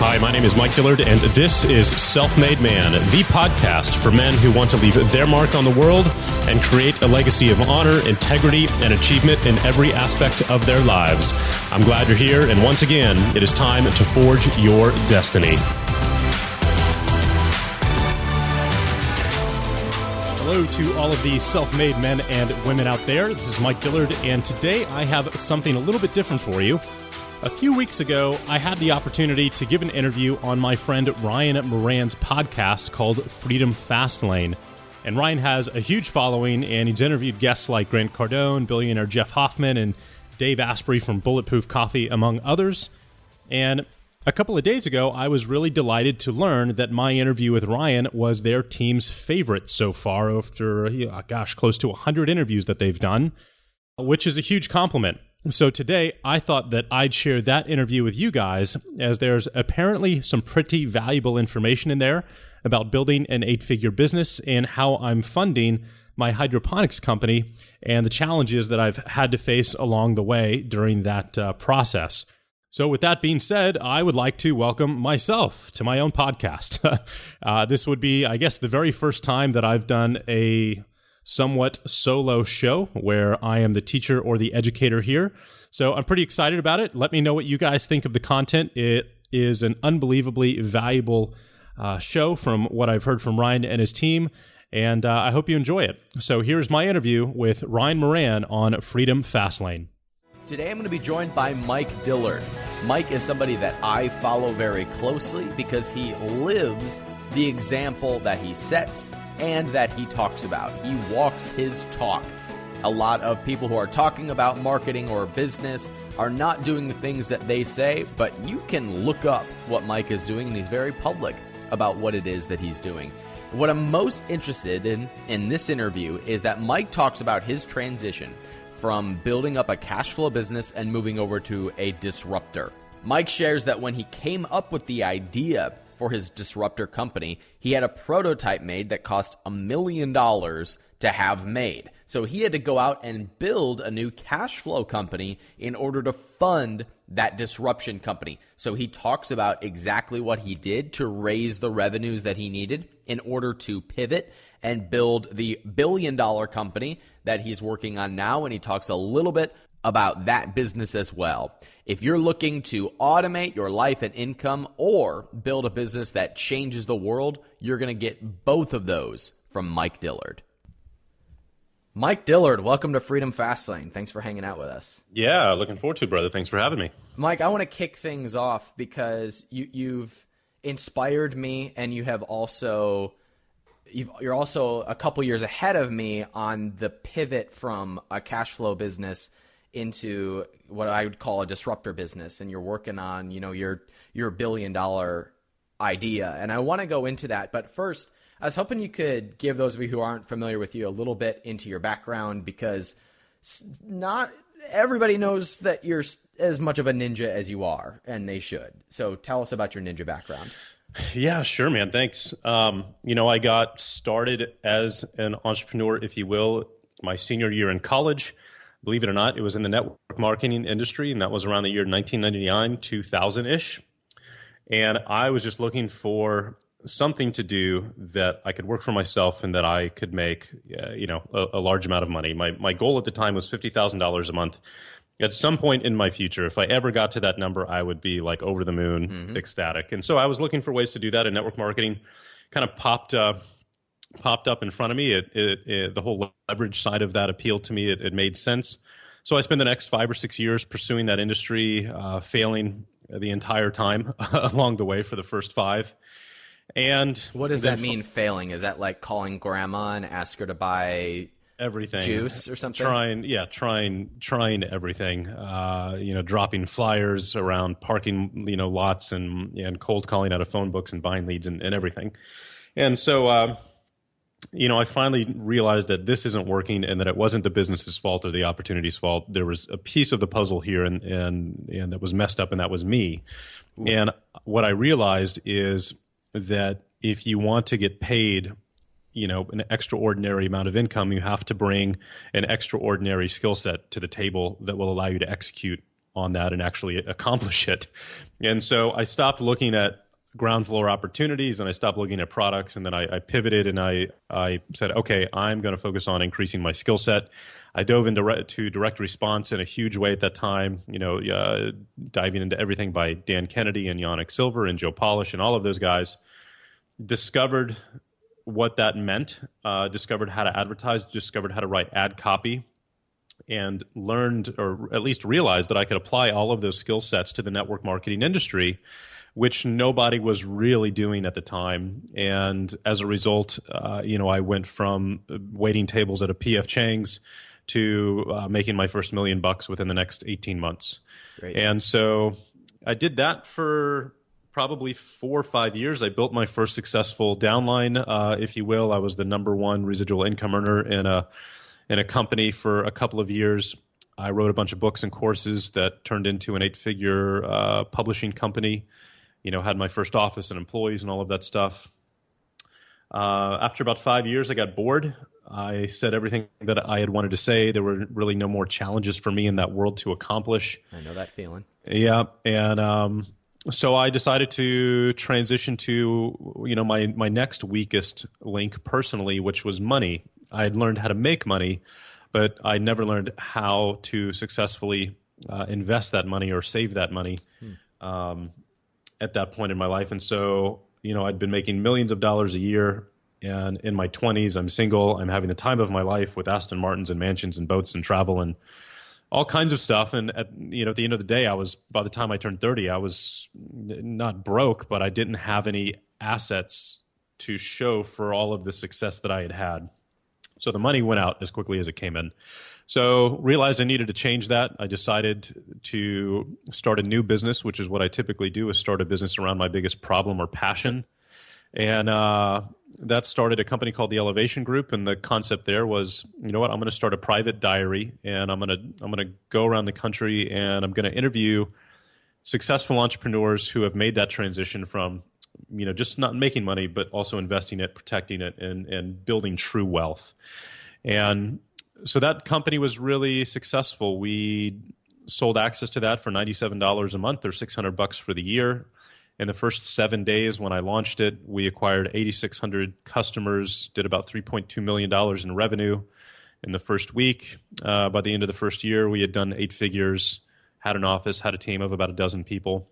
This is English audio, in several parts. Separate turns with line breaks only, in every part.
Hi, my name is Mike Dillard, and this is Self-Made Man, the podcast for men who want to leave their mark on the world and create a legacy of honor, integrity, and achievement in every aspect of their lives. I'm glad you're here, and once again, it is time to forge your destiny. Hello to all of the self-made men and women out there. This is Mike Dillard, and today I have something a little bit different for you. A few weeks ago, I had the opportunity to give an interview on my friend Ryan Moran's podcast called Freedom Fastlane. And Ryan has a huge following, and he's interviewed guests like Grant Cardone, Billionaire Jeff Hoffman, and Dave Asprey from Bulletproof Coffee, among others. And a couple of days ago, I was really delighted to learn that my interview with Ryan was their team's favorite so far after, close to 100 interviews that they've done, which is a huge compliment. So today, I thought that I'd share that interview with you guys, as there's apparently some pretty valuable information in there about building an 8-figure business and how I'm funding my hydroponics company and the challenges that I've had to face along the way during that process. So with that being said, I would like to welcome myself to my own podcast. This would be, I guess, the very first time that I've done a somewhat solo show where I am the teacher or the educator here. So I'm pretty excited about it. Let me know what you guys think of the content. It is an unbelievably valuable show from what I've heard from Ryan and his team, and I hope you enjoy it. So here's my interview with Ryan Moran on Freedom Fastlane.
Today I'm going to be joined by Mike Dillard. Mike is somebody that I follow very closely because he lives the example that he sets and that he talks about. He walks his talk. A lot of people who are talking about marketing or business are not doing the things that they say, but you can look up what Mike is doing, and he's very public about what it is that he's doing. What I'm most interested in this interview is that Mike talks about his transition from building up a cash flow business and moving over to a disruptor. Mike shares that when he came up with the idea for his disruptor company, he had a prototype made that cost $1 million to have made. So he had to go out and build a new cash flow company in order to fund that disruption company. So he talks about exactly what he did to raise the revenues that he needed in order to pivot and build the billion-dollar company that he's working on now. And he talks a little bit about that business as well. If you're looking to automate your life and income or build a business that changes the world, you're going to get both of those from Mike Dillard. Mike Dillard, welcome to Freedom Fastlane. Thanks for hanging out with us.
Yeah, looking forward to it, brother. Thanks for having me.
Mike, I want to kick things off because you've inspired me, and you're also a couple years ahead of me on the pivot from a cash flow business into what I would call a disruptor business, and you're working on, your $1 billion idea. And I want to go into that. But first, I was hoping you could give those of you who aren't familiar with you a little bit into your background, because not everybody knows that you're as much of a ninja as you are, and they should. So tell us about your ninja background.
Yeah, sure, man. Thanks. I got started as an entrepreneur, if you will, my senior year in college. Believe it or not, it was in the network marketing industry, and that was around the year 1999, 2000-ish. And I was just looking for something to do that I could work for myself and that I could make, a large amount of money. My goal at the time was $50,000 a month. At some point in my future, if I ever got to that number, I would be like over the moon, ecstatic. And so I was looking for ways to do that, and network marketing kind of popped up in front of me. The whole leverage side of that appealed to me. It made sense. So I spent the next 5 or 6 years pursuing that industry, failing the entire time along the way for the first 5. And
what does that mean, failing? Is that like calling grandma and ask her to buy
everything,
juice or something?
Trying everything. Dropping flyers around parking lots and cold calling out of phone books and buying leads and everything. And so I finally realized that this isn't working, and that it wasn't the business's fault or the opportunity's fault. There was a piece of the puzzle here and that was messed up, and that was me. Ooh. And what I realized is that if you want to get paid, an extraordinary amount of income, you have to bring an extraordinary skill set to the table that will allow you to execute on that and actually accomplish it. And so I stopped looking at ground floor opportunities and I stopped looking at products, and then I pivoted and I said, okay, I'm going to focus on increasing my skill set. I dove into direct response in a huge way at that time, diving into everything by Dan Kennedy and Yannick Silver and Joe Polish and all of those guys. Discovered what that meant, discovered how to advertise, discovered how to write ad copy, and learned, or at least realized, that I could apply all of those skill sets to the network marketing industry, which nobody was really doing at the time. And as a result, I went from waiting tables at a P.F. Chang's to making my first $1 million within the next 18 months.
Great.
And so I did that for probably 4 or 5 years. I built my first successful downline, if you will. I was the number one residual income earner in a company for a couple of years. I wrote a bunch of books and courses that turned into an 8-figure publishing company. Had my first office and employees and all of that stuff. After about 5 years, I got bored. I said everything that I had wanted to say. There were really no more challenges for me in that world to accomplish.
I know that feeling.
Yeah, and so I decided to transition to my next weakest link personally, which was money. I had learned how to make money, but I never learned how to successfully invest that money or save that money at that point in my life. And so, I'd been making millions of dollars a year, and in my 20s, I'm single. I'm having the time of my life with Aston Martins and mansions and boats and travel and all kinds of stuff. And at the end of the day, by the time I turned 30, I was not broke, but I didn't have any assets to show for all of the success that I had had. So the money went out as quickly as it came in. So realized I needed to change that. I decided to start a new business, which is what I typically do, is start a business around my biggest problem or passion. And that started a company called the Elevation Group. And the concept there was, I'm going to start a private diary, and I'm going to go around the country, and I'm going to interview successful entrepreneurs who have made that transition from just not making money, but also investing it, protecting it, and building true wealth. And so that company was really successful. We sold access to that for $97 a month or $600 for the year. In the first 7 days when I launched it, we acquired 8,600 customers, did about $3.2 million in revenue in the first week. By the end of the first year, we had done 8 figures, had an office, had a team of about a dozen people.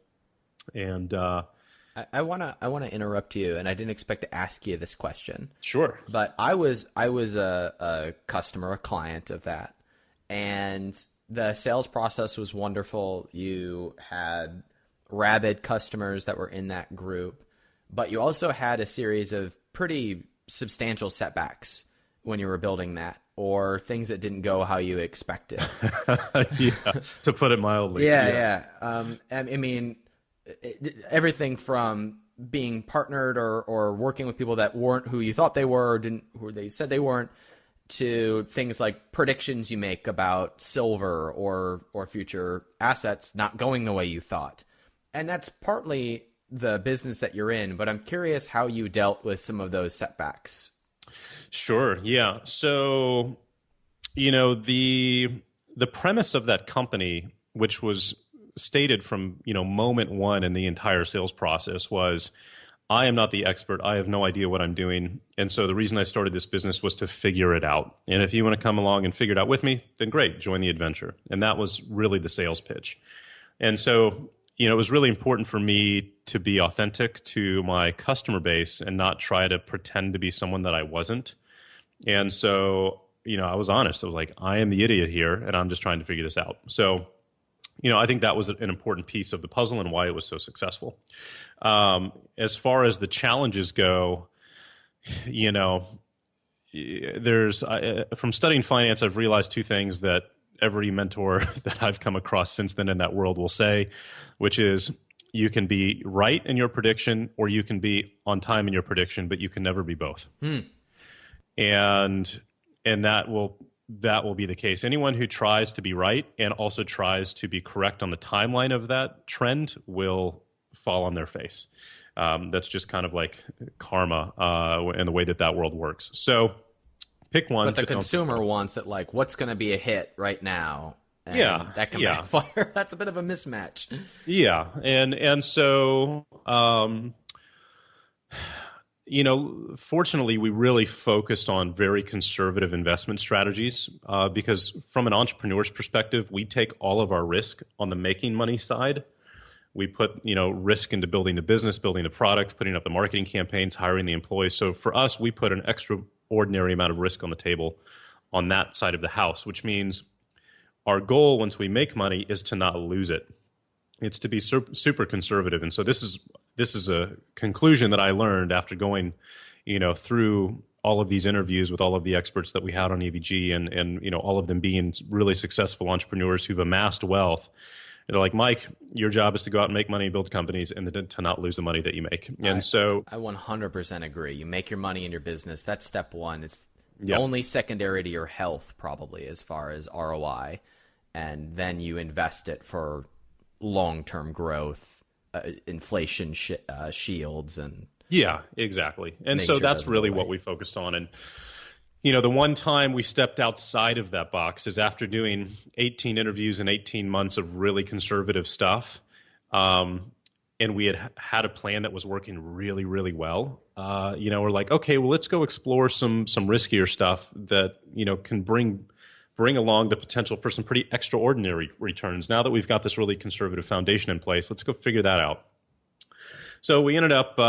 And
I wanna interrupt you, and I didn't expect to ask you this question.
Sure.
But I was a customer, a client of that, and the sales process was wonderful. You had rabid customers that were in that group, but you also had a series of pretty substantial setbacks when you were building that, or things that didn't go how you expected.
Yeah, to put it mildly.
Yeah. I mean, everything from being partnered or working with people that weren't who you thought they were, or didn't who they said they weren't, to things like predictions you make about silver or future assets not going the way you thought. And that's partly the business that you're in, but I'm curious how you dealt with some of those setbacks.
Sure. Yeah. So, the premise of that company, which was stated from, moment one in the entire sales process, was, I am not the expert. I have no idea what I'm doing. And so the reason I started this business was to figure it out. And if you want to come along and figure it out with me, then great, join the adventure. And that was really the sales pitch. And so, it was really important for me to be authentic to my customer base and not try to pretend to be someone that I wasn't. And so, I was honest. I was like, I am the idiot here, and I'm just trying to figure this out. So, I think that was an important piece of the puzzle and why it was so successful. As far as the challenges go, there's from studying finance, I've realized two things that every mentor that I've come across since then in that world will say, which is, you can be right in your prediction or you can be on time in your prediction, but you can never be both. And that will be the case. Anyone who tries to be right and also tries to be correct on the timeline of that trend will fall on their face. That's just kind of like karma and the way that world works. So pick one.
But the consumer wants it like, what's going to be a hit right now? And that can backfire. That's a bit of a mismatch.
Yeah. And so, fortunately, we really focused on very conservative investment strategies because from an entrepreneur's perspective, we take all of our risk on the making money side. We put, risk into building the business, building the products, putting up the marketing campaigns, hiring the employees. So for us, we put an extraordinary amount of risk on the table on that side of the house, which means our goal once we make money is to not lose it. It's to be super conservative. And so this is a conclusion that I learned after going, through all of these interviews with all of the experts that we had on EVG and all of them being really successful entrepreneurs who've amassed wealth. They're like, Mike, your job is to go out and make money, build companies, and to not lose the money that you make. And so
I 100% agree. You make your money in your business. That's step one. It's only secondary to your health, probably, as far as ROI. And then you invest it for long-term growth, inflation shields. And
yeah, exactly. And so that's really what we focused on. And the one time we stepped outside of that box is after doing 18 interviews and 18 months of really conservative stuff. And we had a plan that was working really, really well. We're like, okay, well, let's go explore some riskier stuff that, can bring along the potential for some pretty extraordinary returns. Now that we've got this really conservative foundation in place, let's go figure that out. So we ended up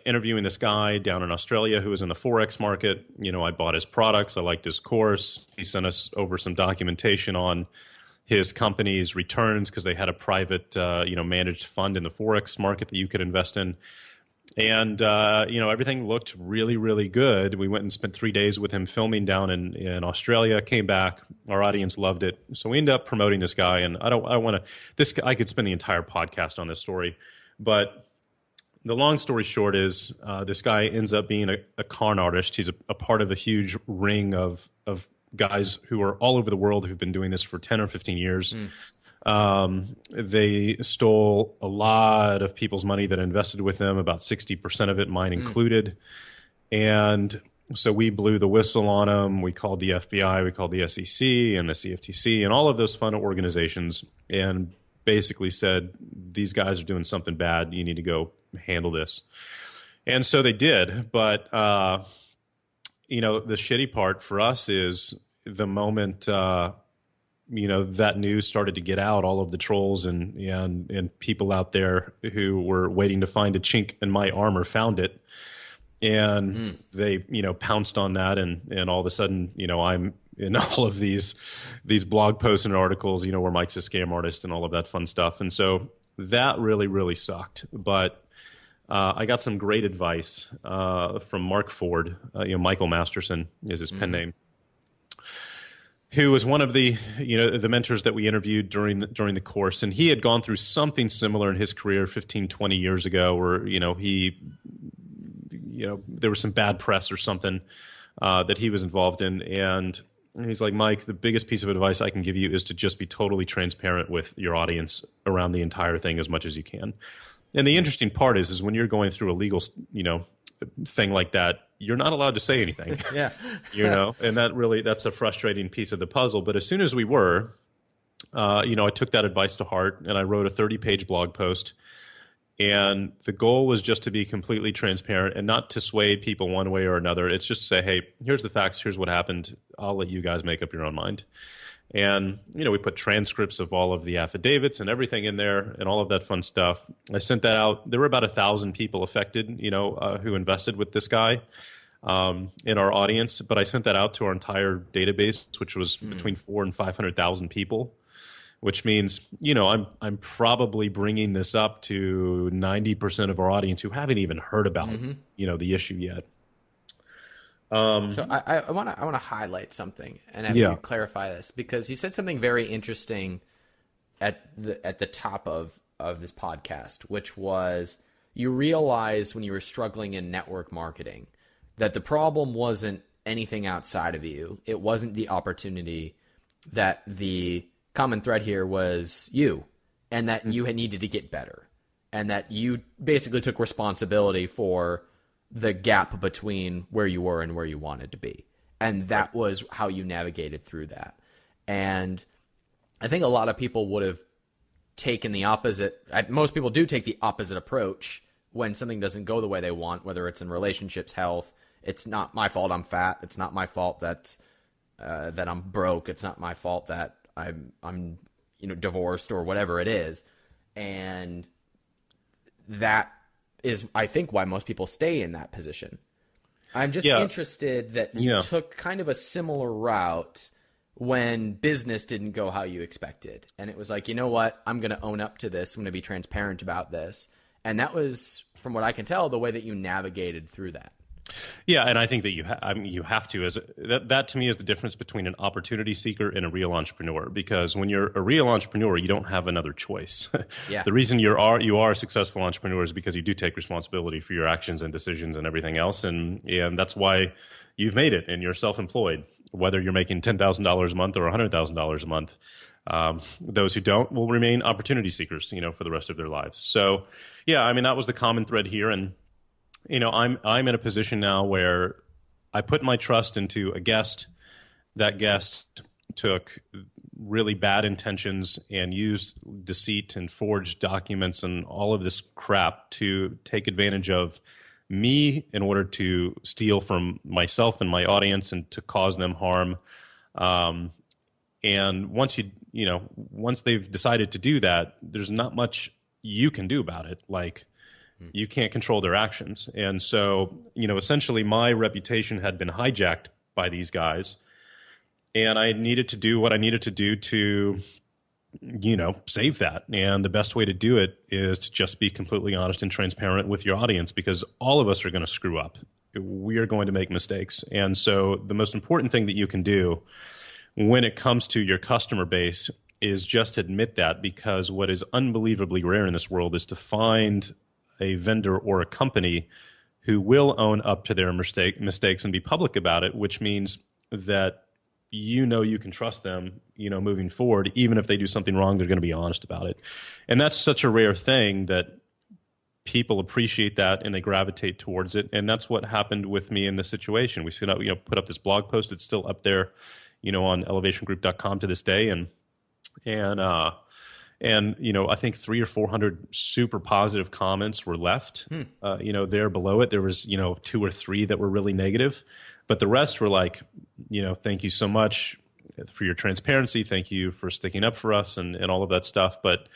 interviewing this guy down in Australia who was in the Forex market. I bought his products. I liked his course. He sent us over some documentation on his company's returns because they had a private, managed fund in the Forex market that you could invest in. And, everything looked really, really good. We went and spent 3 days with him filming down in Australia, came back. Our audience loved it. So we ended up promoting this guy. And I could spend the entire podcast on this story, but the long story short is this guy ends up being a con artist. He's a part of a huge ring of guys who are all over the world who've been doing this for 10 or 15 years. They stole a lot of people's money that invested with them, about 60% of it, mine included. And so we blew the whistle on them. We called the FBI, we called the SEC and the CFTC and all of those fun organizations and basically said, these guys are doing something bad. You need to go handle this. And so they did. But, the shitty part for us is the moment, that news started to get out, all of the trolls and people out there who were waiting to find a chink in my armor found it. And they, pounced on that. And all of a sudden, I'm in all of these blog posts and articles, where Mike's a scam artist and all of that fun stuff. And so that really, really sucked. But I got some great advice from Mark Ford, Michael Masterson is his pen name, who was one of the the mentors that we interviewed during the course. And he had gone through something similar in his career 15, 20 years ago where, there was some bad press or something that he was involved in. And he's like, Mike, the biggest piece of advice I can give you is to just be totally transparent with your audience around the entire thing as much as you can. And the interesting part is when you're going through a legal, thing like that, you're not allowed to say anything.
Yeah.
And that's a frustrating piece of the puzzle. But as soon as we were, I took that advice to heart and I wrote a 30-page blog post. And the goal was just to be completely transparent and not to sway people one way or another. It's just to say, hey, here's the facts. Here's what happened. I'll let you guys make up your own mind. And, we put transcripts of all of the affidavits and everything in there and all of that fun stuff. I sent that out. There were about 1,000 people affected, who invested with this guy in our audience. But I sent that out to our entire database, which was between 400,000 and 500,000 people, which means, I'm probably bringing this up to 90% of our audience who haven't even heard about, the issue yet.
So I want to highlight something and have you clarify this because you said something very interesting at the top of this podcast, which was you realized when you were struggling in network marketing that the problem wasn't anything outside of you. It wasn't the opportunity, that the common thread here was you, and that you had needed to get better, and that you basically took responsibility for the gap between where you were and where you wanted to be. And that was how you navigated through that. And I think a lot of people would have taken the opposite. Most people do take the opposite approach when something doesn't go the way they want, whether it's in relationships, health. It's not my fault I'm fat. It's not my fault that I'm broke. It's not my fault that I'm divorced or whatever it is. And that is, I think, why most people stay in that position. I'm just interested that you took kind of a similar route when business didn't go how you expected. And it was like, you know what? I'm going to own up to this. I'm going to be transparent about this. And that was, from what I can tell, the way that you navigated through that.
Yeah, and I think that you have to. That to me is the difference between an opportunity seeker and a real entrepreneur. Because when you're a real entrepreneur, you don't have another choice. Yeah. The reason you are a successful entrepreneur is because you do take responsibility for your actions and decisions and everything else, and that's why you've made it and you're self-employed. Whether you're making $10,000 a month or $100,000 a month, those who don't will remain opportunity seekers, for the rest of their lives. So, yeah, I mean that was the common thread here, and I'm in a position now where I put my trust into a guest. That guest took really bad intentions and used deceit and forged documents and all of this crap to take advantage of me in order to steal from myself and my audience and to cause them harm. And once once they've decided to do that, there's not much you can do about it. Like, you can't control their actions. And so, essentially my reputation had been hijacked by these guys, and I needed to do what I needed to do to, save that. And the best way to do it is to just be completely honest and transparent with your audience, because all of us are going to screw up. We are going to make mistakes. And so the most important thing that you can do when it comes to your customer base is just admit that, because what is unbelievably rare in this world is to find a vendor or a company who will own up to their mistakes and be public about it, which means that you can trust them, moving forward. Even if they do something wrong, they're going to be honest about it. And that's such a rare thing that people appreciate that and they gravitate towards it. And that's what happened with me in this situation. We put up this blog post. It's still up there, on elevationgroup.com to this day. And I think 300 or 400 super positive comments were left, there below it. There was, 2 or 3 that were really negative, but the rest were like, thank you so much for your transparency. Thank you for sticking up for us and all of that stuff. But,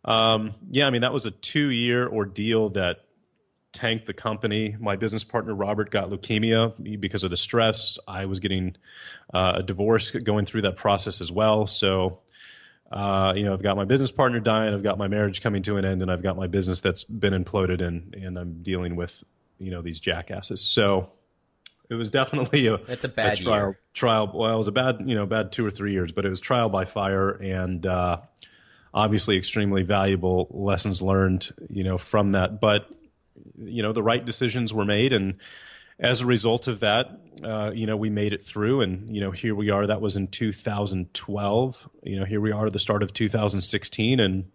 that was a 2-year ordeal that tanked the company. My business partner, Robert, got leukemia because of the stress. I was getting a divorce going through that process as well. So, I've got my business partner dying, I've got my marriage coming to an end, and I've got my business that's been imploded, and I'm dealing with, these jackasses. So it was definitely a
bad
trial. Well, it was a bad 2 or 3 years, but it was trial by fire, and obviously extremely valuable lessons learned, from that. But, the right decisions were made, and as a result of that, we made it through, and, here we are. That was in 2012. Here we are at the start of 2016, and,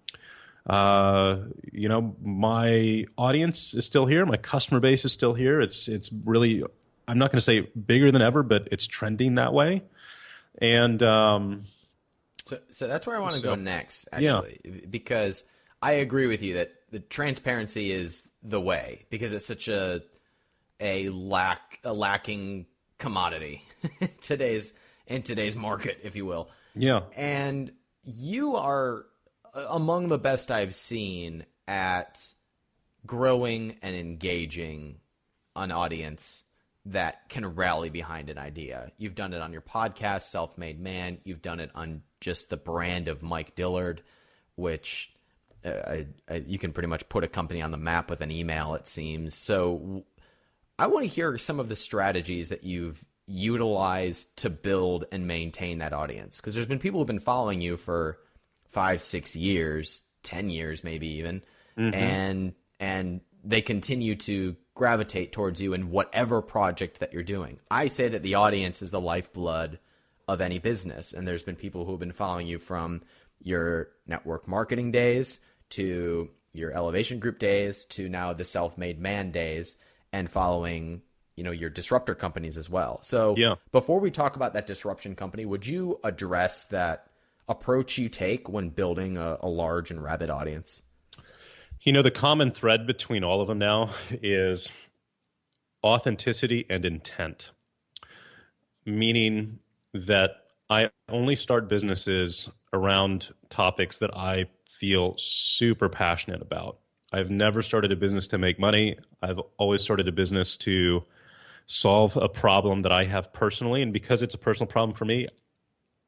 my audience is still here. My customer base is still here. It's really, I'm not going to say bigger than ever, but it's trending that way. And
so that's where I want to go next, actually, because I agree with you that the transparency is the way, because it's such a lacking commodity in today's market, if you will. Yeah. And you are among the best I've seen at growing and engaging an audience that can rally behind an idea. You've done it on your podcast, Self-Made Man. You've done it on just the brand of Mike Dillard, which you can pretty much put a company on the map with an email, it seems. So I want to hear some of the strategies that you've utilized to build and maintain that audience, because there's been people who've been following you for 5, 6 years, 10 years, maybe even, and they continue to gravitate towards you in whatever project that you're doing. I say that the audience is the lifeblood of any business, and there's been people who have been following you from your network marketing days to your elevation group days to now the Self-Made Man days, and following, your disruptor companies as well. So before we talk about that disruption company, would you address that approach you take when building a large and rabid audience?
The common thread between all of them now is authenticity and intent, meaning that I only start businesses around topics that I feel super passionate about. I've never started a business to make money. I've always started a business to solve a problem that I have personally. And because it's a personal problem for me,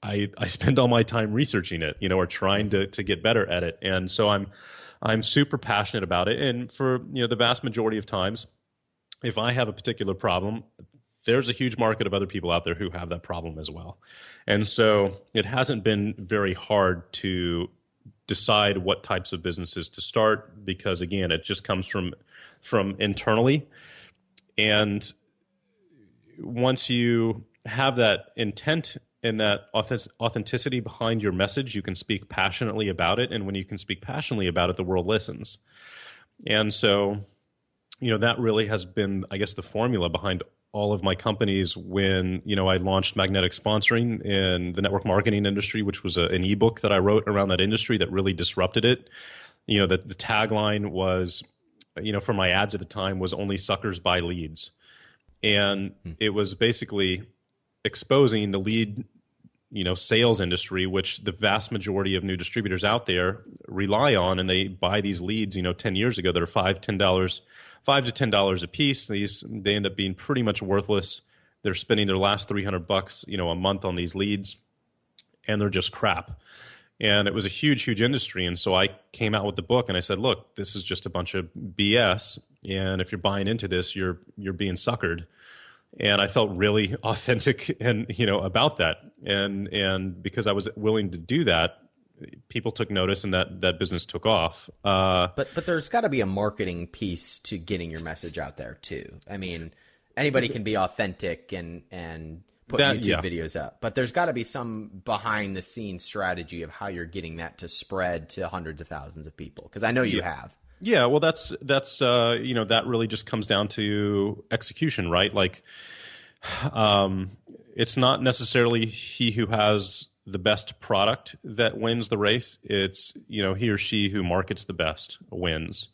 I spend all my time researching it, or trying to get better at it. And so I'm super passionate about it. And for, the vast majority of times, if I have a particular problem, there's a huge market of other people out there who have that problem as well. And so it hasn't been very hard to decide what types of businesses to start because, again, it just comes from internally. And once you have that intent and that authenticity behind your message, you can speak passionately about it. And when you can speak passionately about it, the world listens. And so, that really has been, I guess, the formula behind all of my companies when, I launched Magnetic Sponsoring in the network marketing industry, which was an ebook that I wrote around that industry that really disrupted it. The tagline was, for my ads at the time was only suckers buy leads. And it was basically exposing the lead, sales industry, which the vast majority of new distributors out there rely on, and they buy these leads, 10 years ago that are $5 to $10 a piece. They end up being pretty much worthless. They're spending their last $300, a month on these leads, and they're just crap. And it was a huge, huge industry. And so I came out with the book and I said, look, this is just a bunch of BS. And if you're buying into this, you're being suckered. And I felt really authentic and, about that. And because I was willing to do that, people took notice and that business took off.
But there's got to be a marketing piece to getting your message out there too. I mean, anybody can be authentic and put YouTube videos up, but there's got to be some behind the scenes strategy of how you're getting that to spread to hundreds of thousands of people. Because I know you have.
Yeah, well, that's that really just comes down to execution, right? Like, it's not necessarily he who has the best product that wins the race. It's he or she who markets the best wins.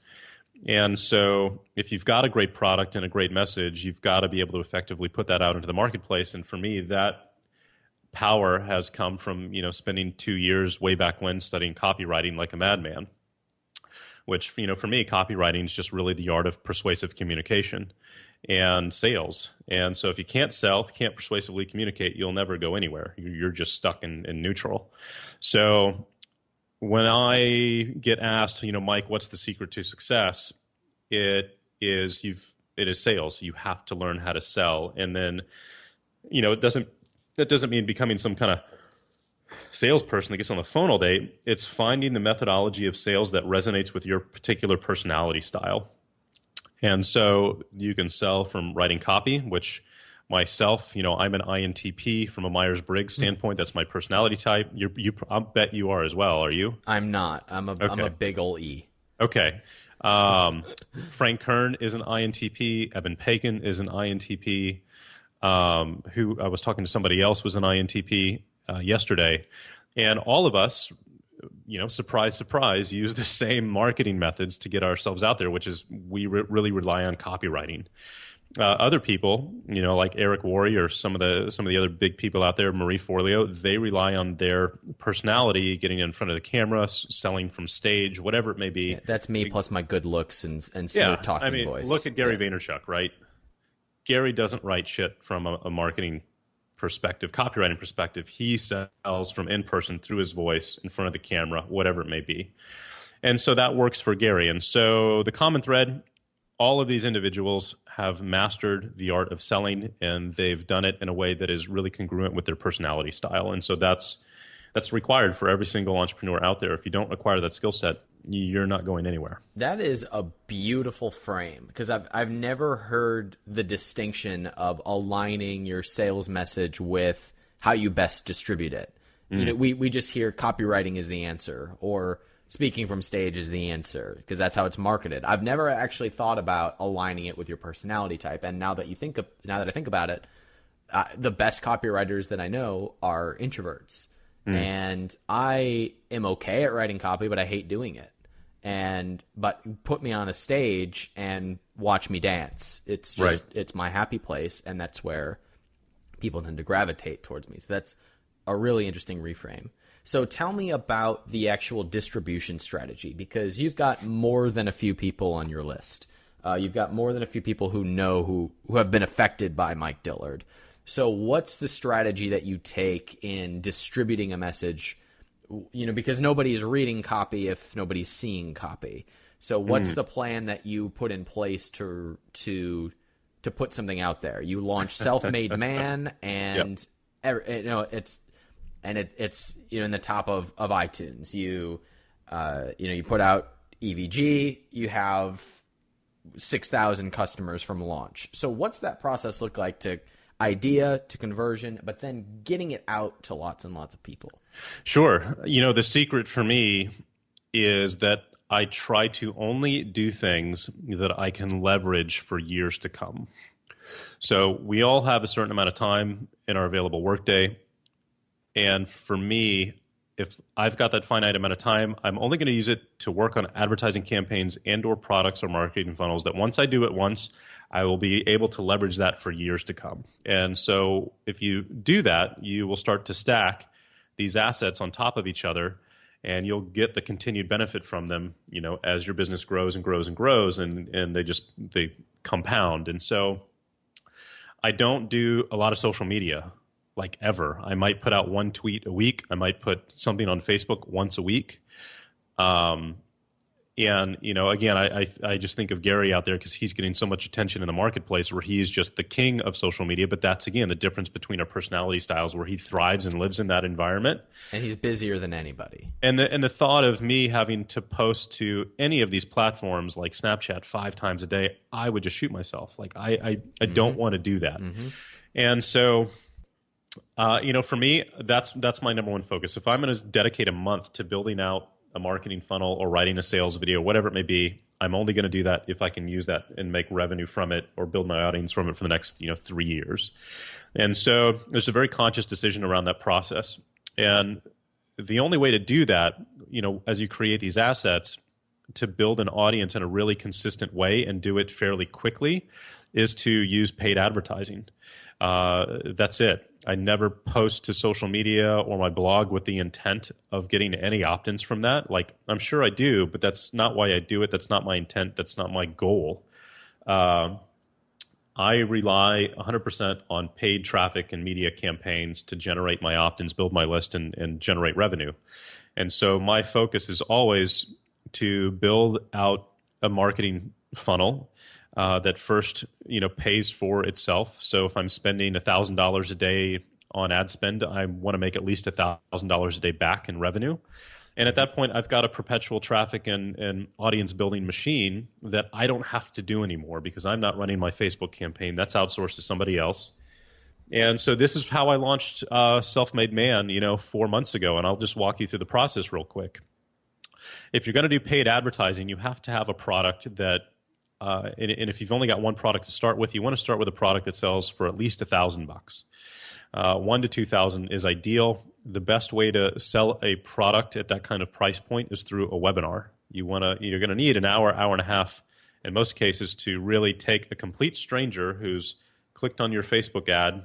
And so, if you've got a great product and a great message, you've got to be able to effectively put that out into the marketplace. And for me, that power has come from spending 2 years way back when studying copywriting like a madman. Which, for me, copywriting is just really the art of persuasive communication and sales. And so if you can't sell, if you can't persuasively communicate, you'll never go anywhere. You're just stuck in neutral. So when I get asked, Mike, what's the secret to success? It is sales. You have to learn how to sell. And then, that doesn't mean becoming some kind of salesperson that gets on the phone all day. It's finding the methodology of sales that resonates with your particular personality style. And so you can sell from writing copy, which myself, I'm an INTP from a Myers-Briggs standpoint. That's my personality type. I'll bet you are as well. Are you?
I'm not. I'm a big ol' E.
Okay. Frank Kern is an INTP. Evan Pagan is an INTP. Who I was talking to somebody else was an INTP yesterday. And all of us, surprise, surprise, use the same marketing methods to get ourselves out there, which is we really rely on copywriting. Other people, like Eric Worre or some of the other big people out there, Marie Forleo, they rely on their personality, getting in front of the camera, selling from stage, whatever it may be.
Yeah, that's me plus my good looks and smooth talking voice.
Look at Gary Vaynerchuk, right? Gary doesn't write shit from a marketing perspective, copywriting perspective. He sells from in person through his voice in front of the camera, whatever it may be. And so that works for Gary. And so the common thread, all of these individuals have mastered the art of selling, and they've done it in a way that is really congruent with their personality style. And so that's required for every single entrepreneur out there. If you don't acquire that skill set, you're not going anywhere.
That is a beautiful frame, because I've never heard the distinction of aligning your sales message with how you best distribute it. We just hear copywriting is the answer, or speaking from stage is the answer, because that's how it's marketed. I've never actually thought about aligning it with your personality type. And now that I think about it, the best copywriters that I know are introverts. And I am okay at writing copy, but I hate doing it. But put me on a stage and watch me dance. It's just, it's my happy place. And that's where people tend to gravitate towards me. So that's a really interesting reframe. So tell me about the actual distribution strategy, because you've got more than a few people on your list. You've got more than a few people who have been affected by Mike Dillard. So what's the strategy that you take in distributing a message? Because nobody's reading copy if nobody's seeing copy. So what's the plan that you put in place to put something out there? You launch Self-Made Man, and it's in the top of iTunes. You put out EVG. You have 6,000 customers from launch. So what's that process look like to idea to conversion, but then getting it out to lots and lots of people?
Sure. The secret for me is that I try to only do things that I can leverage for years to come. So we all have a certain amount of time in our available workday. And for me, if I've got that finite amount of time, I'm only going to use it to work on advertising campaigns and or products or marketing funnels that once I do it once, I will be able to leverage that for years to come. And so if you do that, you will start to stack these assets on top of each other, and you'll get the continued benefit from them, as your business grows and grows and grows, and they compound. And so I don't do a lot of social media, like ever. I might put out one tweet a week. I might put something on Facebook once a week. And, again, I just think of Gary out there because he's getting so much attention in the marketplace where he's just the king of social media. But that's, again, the difference between our personality styles, where he thrives and lives in that environment.
And he's busier than anybody.
And the thought of me having to post to any of these platforms like Snapchat 5 times a day, I would just shoot myself. Like, I don't want to do that. And so, for me, that's my number one focus. If I'm going to dedicate a month to building out a marketing funnel or writing a sales video, whatever it may be, I'm only going to do that if I can use that and make revenue from it or build my audience from it for the next 3 years. And so there's a very conscious decision around that process. And the only way to do that, as you create these assets, to build an audience in a really consistent way and do it fairly quickly, is to use paid advertising. That's it. I never post to social media or my blog with the intent of getting any opt-ins from that. Like, I'm sure I do, but that's not why I do it. That's not my intent. That's not my goal. I rely 100% on paid traffic and media campaigns to generate my opt-ins, build my list, and generate revenue. And so my focus is always to build out a marketing funnel that first, pays for itself. So if I'm spending $1,000 a day on ad spend, I want to make at least $1,000 a day back in revenue. And at that point, I've got a perpetual traffic and audience building machine that I don't have to do anymore because I'm not running my Facebook campaign. That's outsourced to somebody else. And so this is how I launched Self-Made Man, 4 months ago. And I'll just walk you through the process real quick. If you're going to do paid advertising, you have to have a product that and if you've only got one product to start with, you want to start with a product that sells for at least $1,000. $1,000 to $2,000 is ideal. The best way to sell a product at that kind of price point is through a webinar. You're going to need an hour and a half, in most cases, to really take a complete stranger who's clicked on your Facebook ad.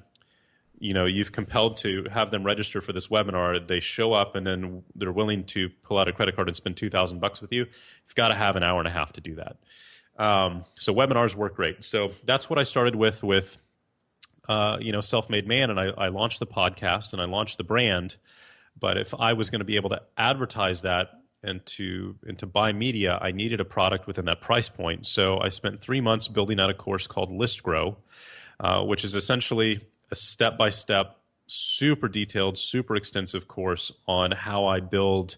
You've compelled to have them register for this webinar. They show up, and then they're willing to pull out a credit card and spend $2,000 with you. You've got to have an hour and a half to do that. So webinars work great. So that's what I started with Self-Made Man, and I launched the podcast and I launched the brand. But if I was going to be able to advertise that and to buy media, I needed a product within that price point. So I spent 3 months building out a course called List Grow, which is essentially a step-by-step, super detailed, super extensive course on how I build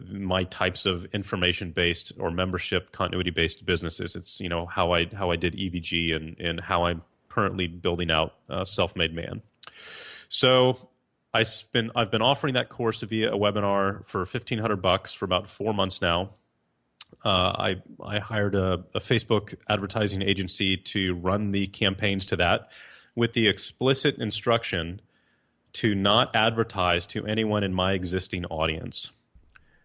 my types of information-based or membership continuity-based businesses. It's how I did EVG and how I'm currently building out Self-Made Man. So I've been offering that course via a webinar for $1,500 for about 4 months now. I hired a Facebook advertising agency to run the campaigns to that, with the explicit instruction to not advertise to anyone in my existing audience,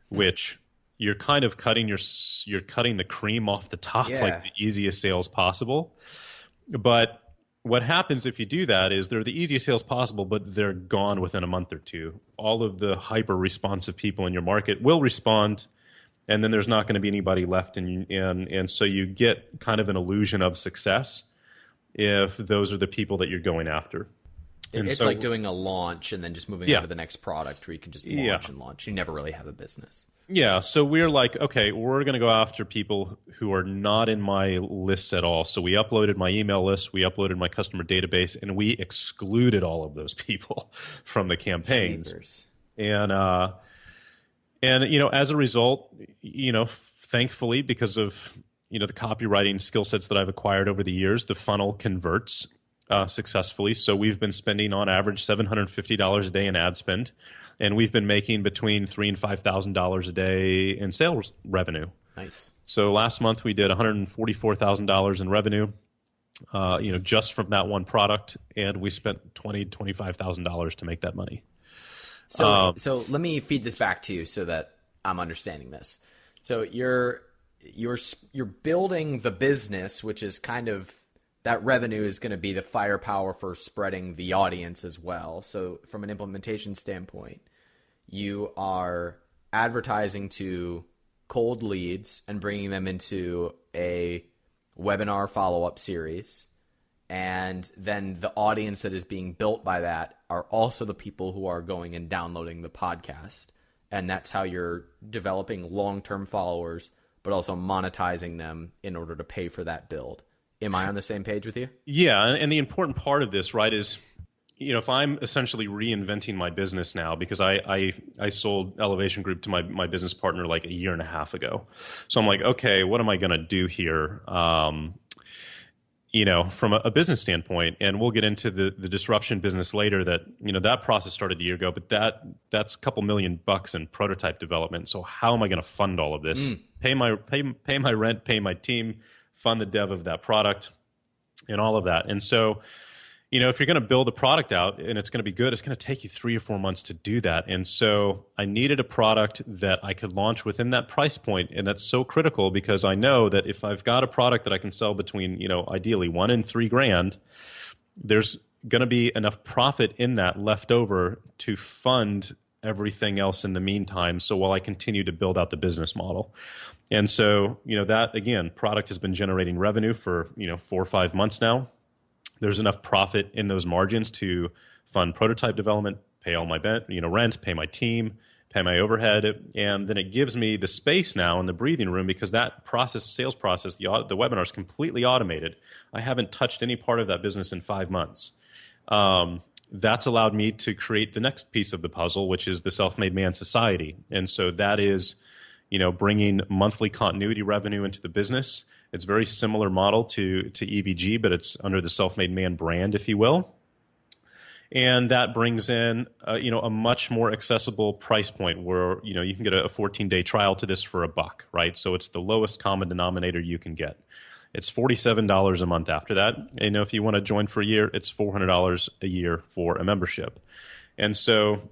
which you're kind of cutting the cream off the top, like the easiest sales possible. But what happens if you do that is they're the easiest sales possible, but they're gone within a month or two. All of the hyper responsive people in your market will respond, and then there's not going to be anybody left, and so you get kind of an illusion of success if those are the people that you're going after.
It's like doing a launch and then just moving on to the next product, where you can just launch and launch. You never really have a business.
Yeah, so we're like, okay, we're going to go after people who are not in my lists at all. So we uploaded my email list, we uploaded my customer database, and we excluded all of those people from the campaigns.
Jeepers.
And as a result, thankfully, because of the copywriting skill sets that I've acquired over the years, the funnel converts successfully. So we've been spending on average $750 a day in ad spend. And we've been making between $3,000 and $5,000 a day in sales revenue.
Nice.
So last month we did $144,000 in revenue, just from that one product, and we spent $20,000-$25,000 to make that money.
So let me feed this back to you so that I'm understanding this. So you're building the business, which is kind of, that revenue is going to be the firepower for spreading the audience as well. So from an implementation standpoint, you are advertising to cold leads and bringing them into a webinar follow-up series. And then the audience that is being built by that are also the people who are going and downloading the podcast. And that's how you're developing long-term followers, but also monetizing them in order to pay for that build. Am I on the same page with you?
Yeah, and the important part of this, right, is if I'm essentially reinventing my business now, because I sold Elevation Group to my business partner like a year and a half ago. So I'm like, okay, what am I going to do here, from a business standpoint? And we'll get into the disruption business later. That process started a year ago, but that's a couple $1 million in prototype development. So how am I going to fund all of this? Pay my rent, pay my team, fund the dev of that product, and all of that. And so, if you're going to build a product out and it's going to be good, it's going to take you 3 or 4 months to do that. And so I needed a product that I could launch within that price point. And that's so critical, because I know that if I've got a product that I can sell between, ideally $1,000 and $3,000, there's going to be enough profit in that left over to fund everything else in the meantime. So while I continue to build out the business model. And so, that, again, product has been generating revenue for, 4 or 5 months now. There's enough profit in those margins to fund prototype development, pay all my rent, pay my team, pay my overhead. And then it gives me the space now in the breathing room, because that sales process, the webinar is completely automated. I haven't touched any part of that business in 5 months. That's allowed me to create the next piece of the puzzle, which is the Self-Made Man Society. And so that is, bringing monthly continuity revenue into the business. It's a very similar model to EBG, but it's under the Self-Made Man brand, if you will. And that brings in, a much more accessible price point where, you can get a 14-day trial to this for $1, right? So it's the lowest common denominator you can get. It's $47 a month after that. And, if you want to join for a year, it's $400 a year for a membership. And so,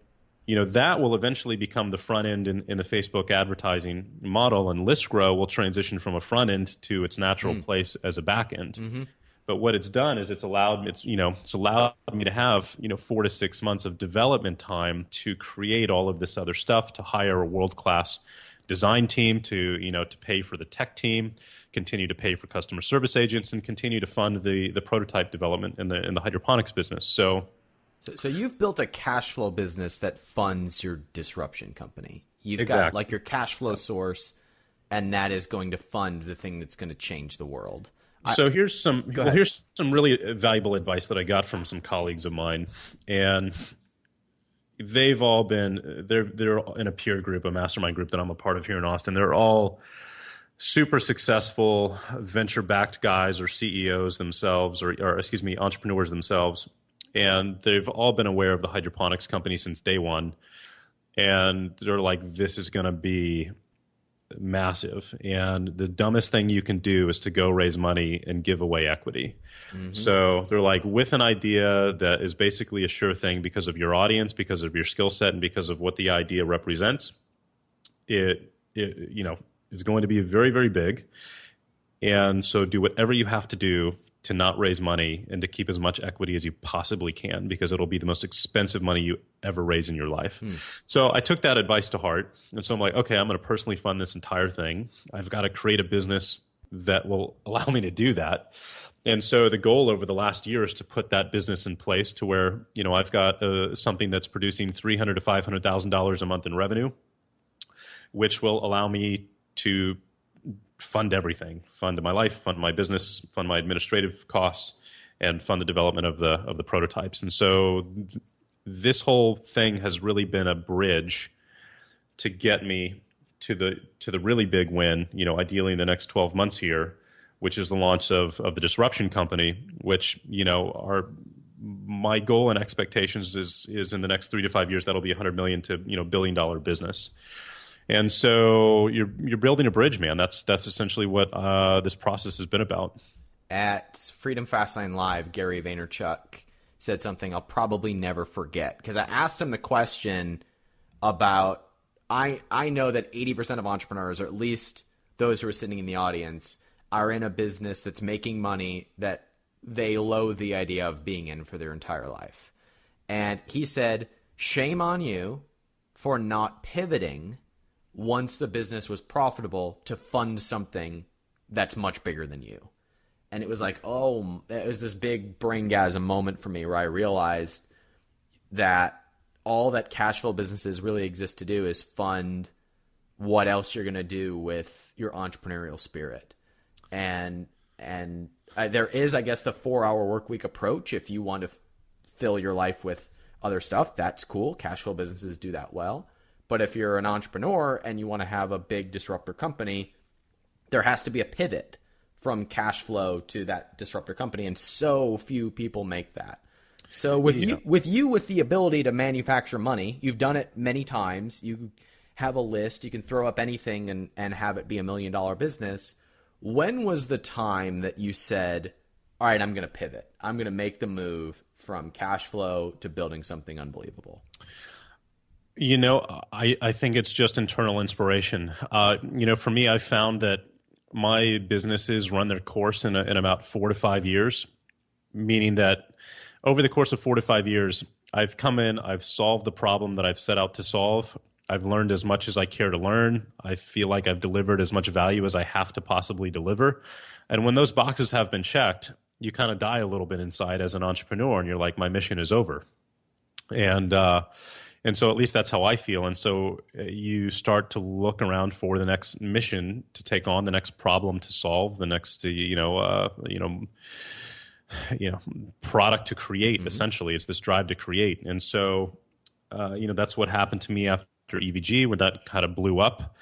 that will eventually become the front end in the Facebook advertising model, and ListGrow will transition from a front end to its natural place as a back end. Mm-hmm. But what it's done is it's allowed me to have 4 to 6 months of development time to create all of this other stuff, to hire a world-class design team, to pay for the tech team, continue to pay for customer service agents, and continue to fund the prototype development in the hydroponics business.
So you've built a cash flow business that funds your disruption company. You've got like your cash flow source, and that is going to fund the thing that's going to change the world.
So here's some really valuable advice that I got from some colleagues of mine, and they've all been they're in a peer group, a mastermind group that I'm a part of here in Austin. They're all super successful venture-backed guys or CEOs themselves, or entrepreneurs themselves. And they've all been aware of the hydroponics company since day one. And they're like, this is going to be massive. And the dumbest thing you can do is to go raise money and give away equity. So they're like, with an idea that is basically a sure thing because of your audience, because of your skill set, and because of what the idea represents, it is going to be very, very big. And so do whatever you have to do to not raise money and to keep as much equity as you possibly can, because it'll be the most expensive money you ever raise in your life. So I took that advice to heart. And so I'm like, okay, I'm going to personally fund this entire thing. I've got to create a business that will allow me to do that. And so the goal over the last year is to put that business in place to where, I've got something that's producing $300,000 to $500,000 a month in revenue, which will allow me to fund everything, fund my life, fund my business, fund my administrative costs, and fund the development of the prototypes. And so this whole thing has really been a bridge to get me to the really big win, ideally in the next 12 months here, which is the launch of the Disruption Company, which, are my goal and expectations is in the next 3 to 5 years, that'll be $100 million to $1 billion business. And so you're building a bridge, man. That's essentially what this process has been about.
At Freedom Fastlane Live, Gary Vaynerchuk said something I'll probably never forget, because I asked him the question about, I know that 80% of entrepreneurs, or at least those who are sitting in the audience, are in a business that's making money that they loathe the idea of being in for their entire life. And he said, shame on you for not pivoting once the business was profitable to fund something that's much bigger than you. And it was like, oh, it was this big braingasm moment for me where I realized that all that cash flow businesses really exist to do is fund what else you're going to do with your entrepreneurial spirit. And there is, I guess, the 4-hour work week approach. If you want to fill your life with other stuff, that's cool. Cash flow businesses do that well. But if you're an entrepreneur and you want to have a big disruptor company, there has to be a pivot from cash flow to that disruptor company. And so few people make that. So with the ability to manufacture money, you've done it many times. You have a list, you can throw up anything and have it be $1 million business. When was the time that you said, all right, I'm going to pivot. I'm going to make the move from cash flow to building something unbelievable?
I think it's just internal inspiration. For me, I found that my businesses run their course in about 4 to 5 years, meaning that over the course of 4 to 5 years, I've come in, I've solved the problem that I've set out to solve. I've learned as much as I care to learn. I feel like I've delivered as much value as I have to possibly deliver. And when those boxes have been checked, you kind of die a little bit inside as an entrepreneur, and you're like, my mission is over. And so at least that's how I feel. And so you start to look around for the next mission to take on, the next problem to solve, the next product to create. Essentially, it's this drive to create. And so that's what happened to me after EVG, when that kind of blew up.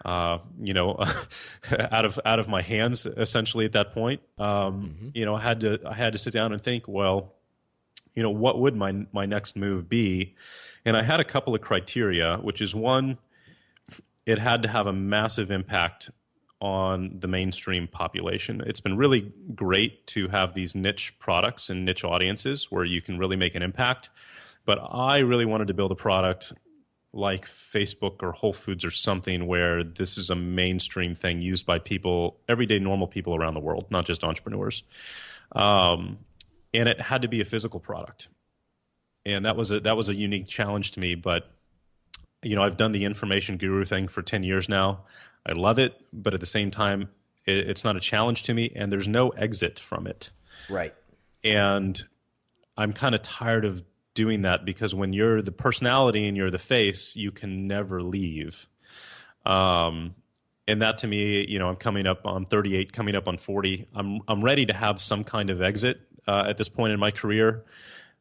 Out of my hands, essentially at that point. I had to sit down and think, well, what would my next move be? And I had a couple of criteria, which is one, it had to have a massive impact on the mainstream population. It's been really great to have these niche products and niche audiences where you can really make an impact. But I really wanted to build a product like Facebook or Whole Foods or something where this is a mainstream thing used by people, everyday normal people around the world, not just entrepreneurs. And it had to be a physical product. And that was a unique challenge to me. But, I've done the information guru thing for 10 years now. I love it. But at the same time, it's not a challenge to me. And there's no exit from it.
Right.
And I'm kind of tired of doing that, because when you're the personality and you're the face, you can never leave. And that to me, I'm coming up on 38, coming up on 40. I'm ready to have some kind of exit at this point in my career,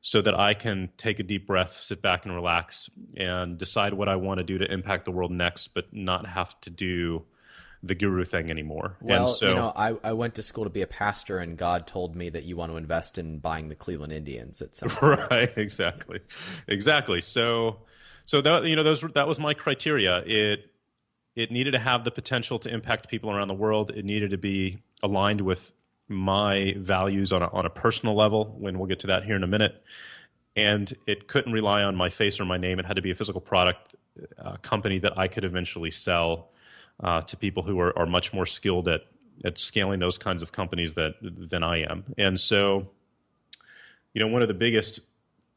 so that I can take a deep breath, sit back and relax, and decide what I want to do to impact the world next, but not have to do the guru thing anymore.
Well,
and so,
I went to school to be a pastor, and God told me that you want to invest in buying the Cleveland Indians at some point.
Right, exactly. So that that was my criteria. It it needed to have the potential to impact people around the world. It needed to be aligned with my values on a personal level, when we'll get to that here in a minute. And it couldn't rely on my face or my name. It had to be a physical product, company that I could eventually sell to people who are much more skilled at scaling those kinds of companies than I am. And so, one of the biggest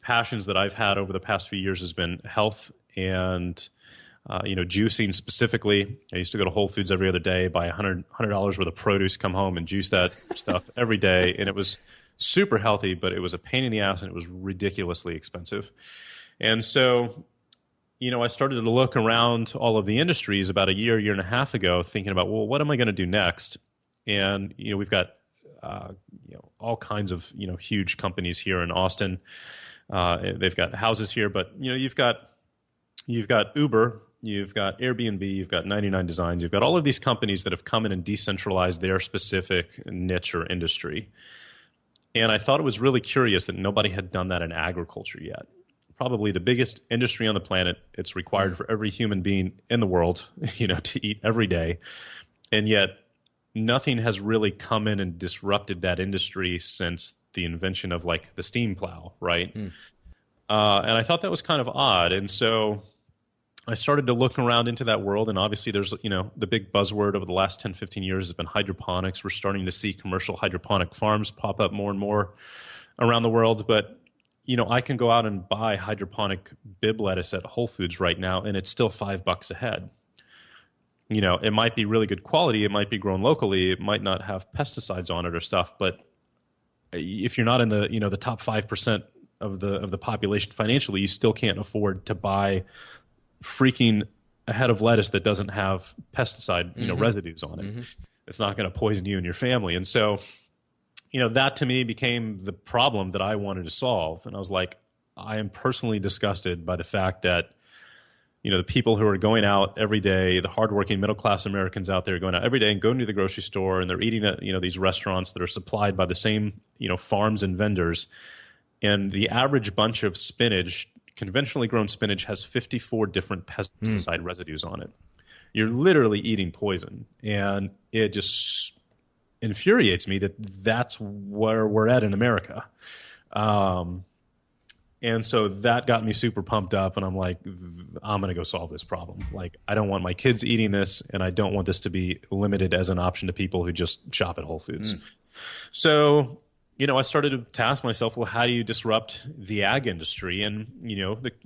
passions that I've had over the past few years has been health and juicing specifically. I used to go to Whole Foods every other day, buy $100 worth of produce, come home and juice that stuff every day. And it was super healthy, but it was a pain in the ass and it was ridiculously expensive. And so, I started to look around all of the industries about a year and a half ago, thinking about, well, what am I going to do next? And, we've got, all kinds of, huge companies here in Austin. They've got houses here, but, you've got Uber, you've got Airbnb, you've got 99 Designs, you've got all of these companies that have come in and decentralized their specific niche or industry. And I thought it was really curious that nobody had done that in agriculture yet. Probably the biggest industry on the planet. It's required for every human being in the world, to eat every day. And yet nothing has really come in and disrupted that industry since the invention of like the steam plow, right? And I thought that was kind of odd. And so I started to look around into that world, and obviously there's, the big buzzword over the last 10, 15 years has been hydroponics. We're starting to see commercial hydroponic farms pop up more and more around the world. But, I can go out and buy hydroponic Bib lettuce at Whole Foods right now, and it's still $5 a head. It might be really good quality. It might be grown locally. It might not have pesticides on it or stuff. But if you're not in the, the top 5% of the population financially, you still can't afford to buy freaking a head of lettuce that doesn't have pesticide, residues on it. It's not going to poison you and your family. And so, that to me became the problem that I wanted to solve. And I was like, I am personally disgusted by the fact that, the people who are going out every day, the hardworking middle-class Americans out there going out every day and going to the grocery store, and they're eating at, these restaurants that are supplied by the same, farms and vendors. And the average bunch of spinach, conventionally grown spinach, has 54 different pesticide residues on it. You're literally eating poison. And it just infuriates me that that's where we're at in America. And so that got me super pumped up, and I'm like, I'm going to go solve this problem. Like, I don't want my kids eating this, and I don't want this to be limited as an option to people who just shop at Whole Foods. So, I started to task myself, well, how do you disrupt the ag industry? And,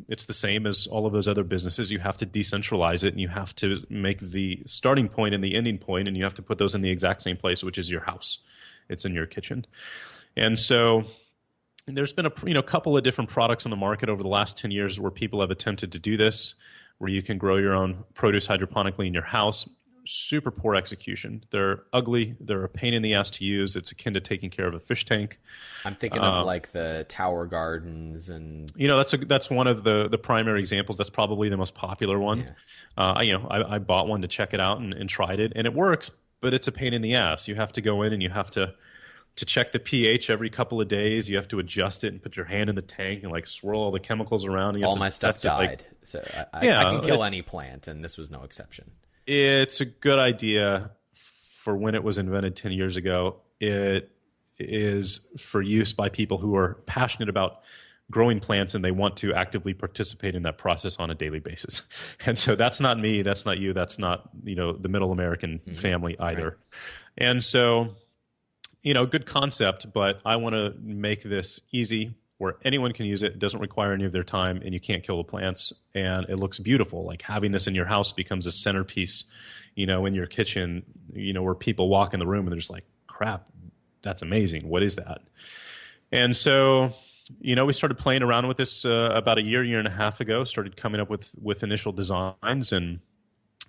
it's the same as all of those other businesses. You have to decentralize it, and you have to make the starting point and the ending point, and you have to put those in the exact same place, which is your house. It's in your kitchen. And so there's been a couple of different products on the market over the last 10 years where people have attempted to do this, where you can grow your own produce hydroponically in your house. Super poor execution. They're ugly. They're a pain in the ass to use. It's akin to taking care of a fish tank.
I'm thinking of like the tower gardens and...
that's one of the primary examples. That's probably the most popular one. Yeah. I bought one to check it out and tried it, and it works, but it's a pain in the ass. You have to go in and you have to check the pH every couple of days. You have to adjust it and put your hand in the tank and like swirl all the chemicals around.
All my stuff died. So I can kill any plant, and this was no exception.
It's a good idea for when it was invented 10 years ago. It is for use by people who are passionate about growing plants, and they want to actively participate in that process on a daily basis. And so that's not me. That's not you. That's not, the middle American family either. Right. And so, good concept, but I want to make this easy where anyone can use it. It doesn't require any of their time, and you can't kill the plants, and it looks beautiful. Like having this in your house becomes a centerpiece, in your kitchen, where people walk in the room and they're just like, crap, that's amazing. What is that? And so, we started playing around with this about a year and a half ago, started coming up with initial designs, and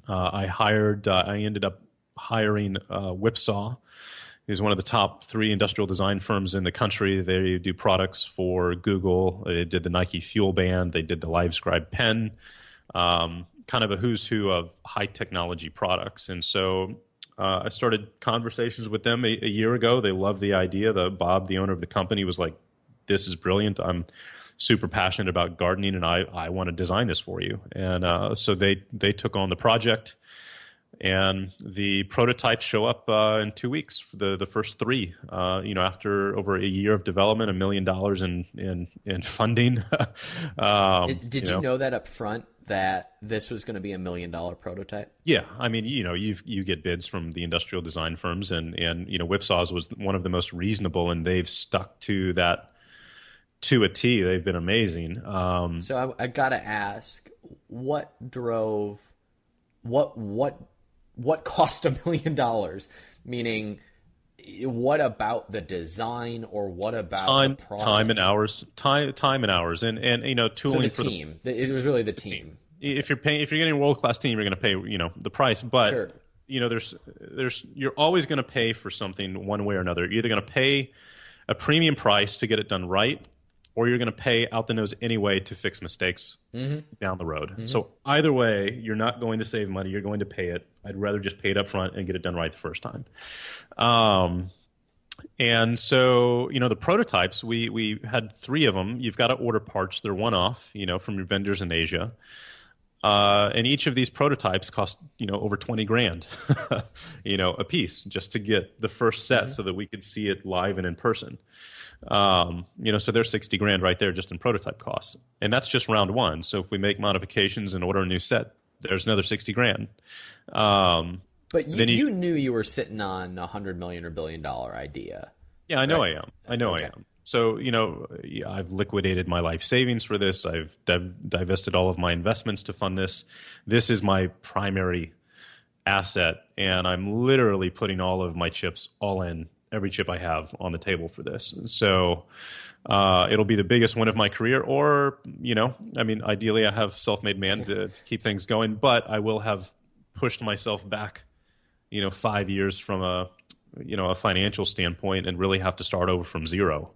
I ended up hiring Whipsaw. He's one of the top 3 industrial design firms in the country. They do products for Google. They did the Nike Fuel Band. They did the LiveScribe pen, kind of a who's who of high technology products. And so I started conversations with them a year ago. They loved the idea. Bob, the owner of the company, was like, this is brilliant. I'm super passionate about gardening, and I want to design this for you. And so they took on the project. And the prototypes show up in 2 weeks for the first three. After over a year of development, $1 million in funding.
Did you know that up front that this was going to be $1 million prototype?
Yeah, I mean, you get bids from the industrial design firms, and Whipsaws was one of the most reasonable, and they've stuck to that to a T. They've been amazing.
So I gotta ask, what cost $1 million? Meaning, what about the design, or what about the process?
Time and hours, and tooling
so the team. It was really the team.
If you're getting a world class team, you're going to pay the price, but
sure.
You're always going to pay for something one way or another. You're either going to pay a premium price to get it done right, or you're going to pay out the nose anyway to fix mistakes down the road. Mm-hmm. So either way, you're not going to save money. You're going to pay it. I'd rather just pay it up front and get it done right the first time. And so, the prototypes, we had 3 of them. You've got to order parts. They're one-off, from your vendors in Asia. And each of these prototypes cost, over 20 grand, a piece, just to get the first set so that we could see it live and in person. So there's 60 grand right there just in prototype costs. And that's just round one. So if we make modifications and order a new set, there's another 60 grand.
But you knew you were sitting on $100 million or $1 billion idea.
Yeah, I know
right?
I am. I am. So, I've liquidated my life savings for this. I've divested all of my investments to fund this. This is my primary asset, and I'm literally putting all of my chips all in, every chip I have on the table for this. So it'll be the biggest win of my career, or, ideally I have self-made man to keep things going, but I will have pushed myself back, 5 years from a financial standpoint, and really have to start over from zero.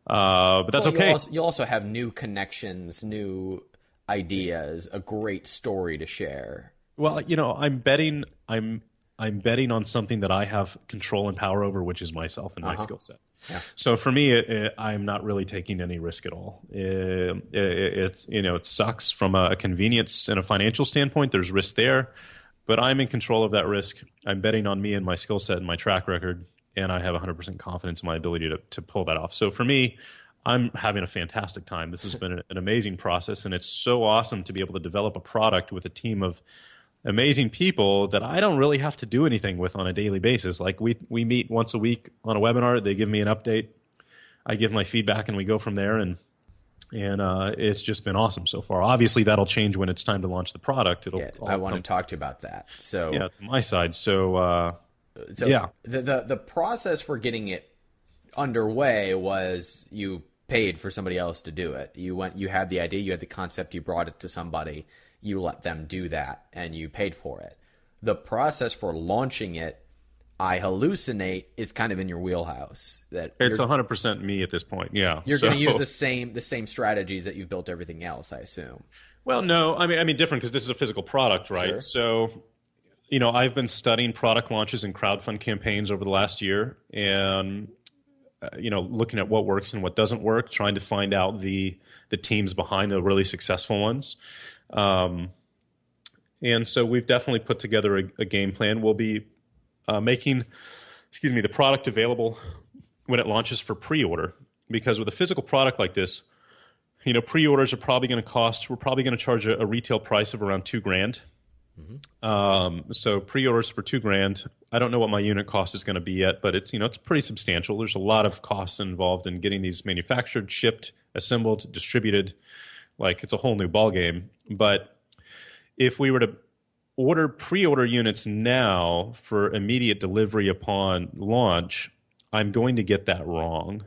But that's okay.
You'll also have new connections, new ideas, a great story to share.
Well, I'm betting on something that I have control and power over, which is myself and my skill set. Yeah. So for me, I'm not really taking any risk at all. It sucks from a convenience and a financial standpoint. There's risk there, but I'm in control of that risk. I'm betting on me and my skill set and my track record, and I have 100% confidence in my ability to pull that off. So for me, I'm having a fantastic time. This has been an amazing process, and it's so awesome to be able to develop a product with a team of amazing people that I don't really have to do anything with on a daily basis. Like we meet once a week on a webinar. They give me an update. I give my feedback, and we go from there. And it's just been awesome so far. Obviously, that'll change when it's time to launch the product.
I want to talk to you about that. So
yeah, to my side. So
yeah, the process for getting it underway was you paid for somebody else to do it. You had the idea, you had the concept, you brought it to somebody. You let them do that, and you paid for it. The process for launching it, I hallucinate, is kind of in your wheelhouse. That
it's 100% me at this point. Yeah,
you're going to use the same strategies that you've built everything else, I assume.
Well, no, I mean different, because this is a physical product, right? Sure. So, I've been studying product launches and crowdfund campaigns over the last year, and looking at what works and what doesn't work, trying to find out the teams behind the really successful ones. And so we've definitely put together a game plan. We'll be making the product available when it launches for pre-order, because with a physical product like this, pre-orders are probably going to cost, we're probably going to charge a retail price of around $2,000. Mm-hmm. So pre-orders for $2,000. I don't know what my unit cost is going to be yet, but it's pretty substantial. There's a lot of costs involved in getting these manufactured, shipped, assembled, distributed. Like, it's a whole new ballgame. But if we were to pre-order units now for immediate delivery upon launch, I'm going to get that wrong.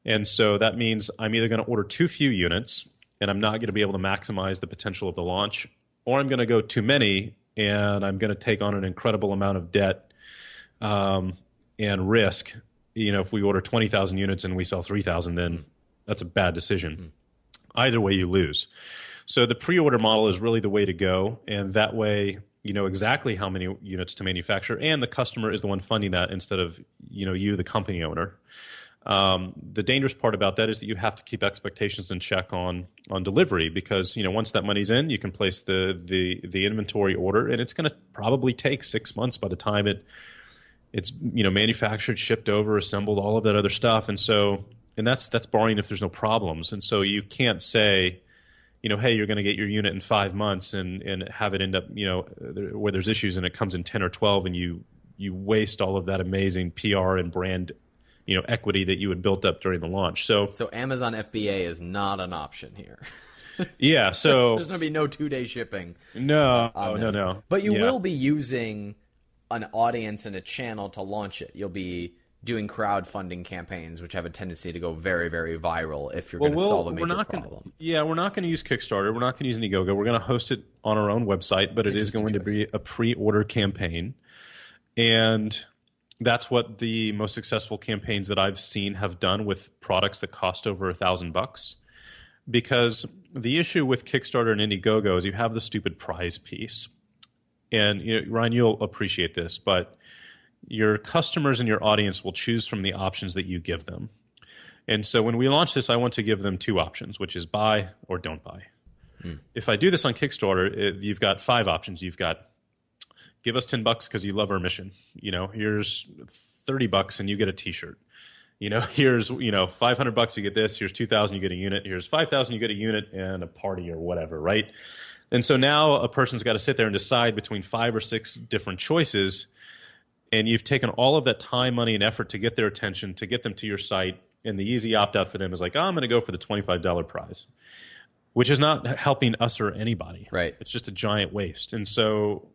And so that means I'm either going to order too few units, and I'm not going to be able to maximize the potential of the launch, or I'm going to go too many, and I'm going to take on an incredible amount of debt and risk. If we order 20,000 units and we sell 3,000, then that's a bad decision. Either way, you lose. So the pre-order model is really the way to go, and that way you know exactly how many units to manufacture, and the customer is the one funding that instead of you, the company owner. The dangerous part about that is that you have to keep expectations in check on delivery, because once that money's in, you can place the inventory order, and it's going to probably take 6 months by the time it's manufactured, shipped over, assembled, all of that other stuff, and that's barring if there's no problems. And so you can't say, hey, you're going to get your unit in 5 months and have it end up, where there's issues and it comes in 10 or 12, and you waste all of that amazing PR and brand, equity that you had built up during the launch. So
Amazon FBA is not an option here.
Yeah. So
there's going to be no 2-day shipping.
No.
But you will be using an audience and a channel to launch it. You'll be doing crowdfunding campaigns, which have a tendency to go very, very viral if you're going to solve a major problem.
We're not going to use Kickstarter. We're not going to use Indiegogo. We're going to host it on our own website, but it is going to be a pre-order campaign. And that's what the most successful campaigns that I've seen have done with products that cost over $1,000. Because the issue with Kickstarter and Indiegogo is you have the stupid prize piece. And Ryan, you'll appreciate this, but your customers and your audience will choose from the options that you give them. And so when we launch this, I want to give them 2 options, which is buy or don't buy. If I do this on Kickstarter, you've got 5 options. You've got give us $10 because you love our mission. Here's $30 and you get a T-shirt. Here's $500 you get this. Here's $2,000 you get a unit. Here's $5,000 you get a unit and a party or whatever, right? And so now a person's got to sit there and decide between 5 or 6 different choices, and you've taken all of that time, money, and effort to get their attention, to get them to your site, and the easy opt-out for them is like, I'm going to go for the $25 prize, which is not helping us or anybody.
Right.
It's just a giant waste. And so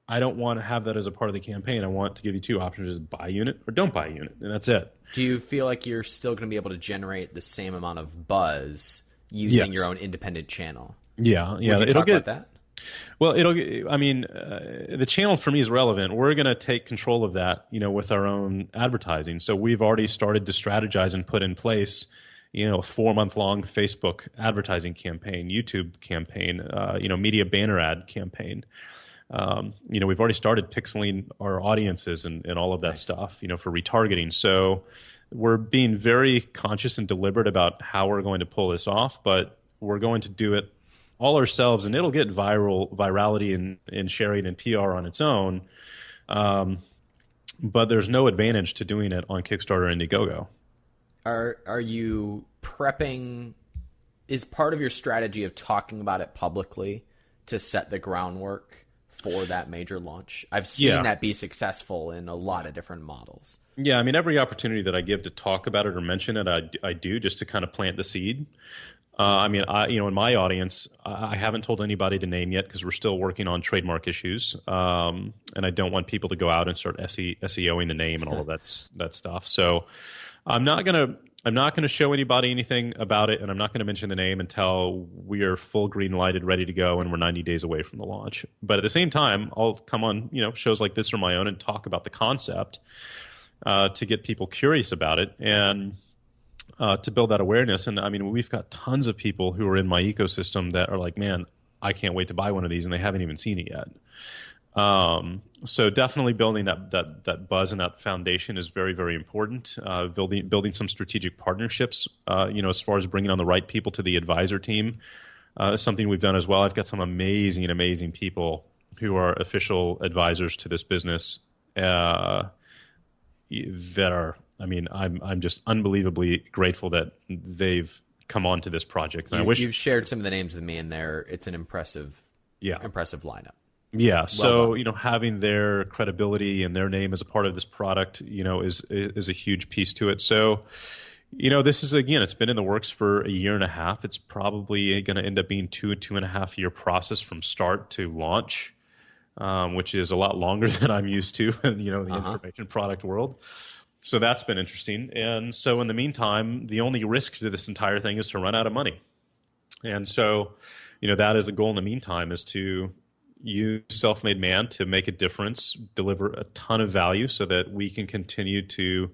I don't want to have that as a part of the campaign. I want to give you 2 options: is buy a unit or don't buy a unit, and that's it.
Do you feel like you're still going to be able to generate the same amount of buzz using your own independent channel?
Yeah.
Would you talk about that?
Well, the channel for me is relevant. We're going to take control of that, with our own advertising. So we've already started to strategize and put in place, a 4-month-long Facebook advertising campaign, YouTube campaign, media banner ad campaign. We've already started pixeling our audiences and all of that stuff, for retargeting. So we're being very conscious and deliberate about how we're going to pull this off, but we're going to do it all ourselves, and it'll get virality and sharing and PR on its own. But there's no advantage to doing it on Kickstarter and Indiegogo.
Are you prepping? Is part of your strategy of talking about it publicly to set the groundwork for that major launch? I've seen that be successful in a lot of different models.
Yeah, every opportunity that I give to talk about it or mention it, I do, just to kind of plant the seed. In my audience, I haven't told anybody the name yet because we're still working on trademark issues, and I don't want people to go out and start SEOing the name and all of that stuff. So I'm not gonna show anybody anything about it, and I'm not gonna mention the name until we are full green lighted, ready to go, and we're 90 days away from the launch. But at the same time, I'll come on shows like this or my own and talk about the concept to get people curious about it and to build that awareness. And we've got tons of people who are in my ecosystem that are like, man, I can't wait to buy one of these, and they haven't even seen it yet. So definitely building that buzz and that foundation is very, very important. Building some strategic partnerships, as far as bringing on the right people to the advisor team, is something we've done as well. I've got some amazing people who are official advisors to this business that are. I'm just unbelievably grateful that they've come on to this project. And you've
shared some of the names with me, and it's an impressive lineup.
Yeah. So, having their credibility and their name as a part of this product, is a huge piece to it. So, this is, again, it's been in the works for 1.5 years. It's probably going to end up being 2.5 year process from start to launch, which is a lot longer than I'm used to in, the information product world. So that's been interesting. And so in the meantime, the only risk to this entire thing is to run out of money. And so, that is the goal in the meantime, is to use Self-Made Man to make a difference, deliver a ton of value so that we can continue to,